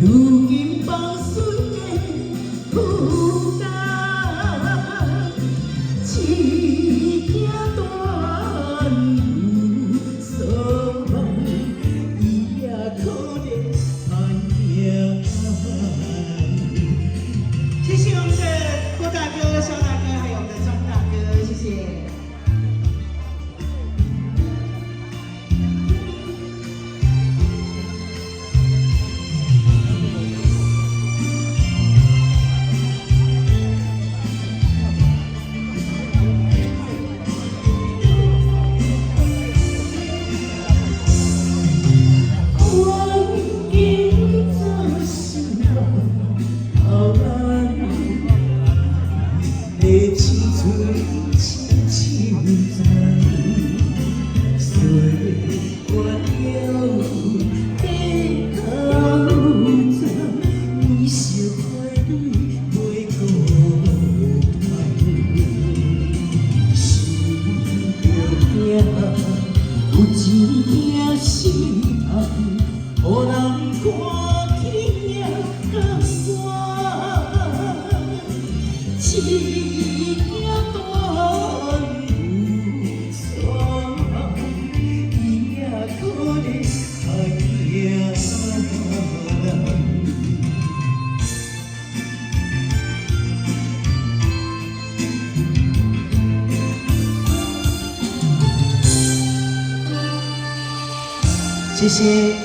如今放水的负担，一件大有所望，伊也可能攀岩。谢谢我们的郭大哥、肖大哥，还有我们的张大哥，谢谢。 的青春轻轻在，岁月了的头鬃，年少海里袂孤单，心着疼，有一件心痛，予人看起也感酸。 一件大有所望，伊也可能攀岩。谢谢。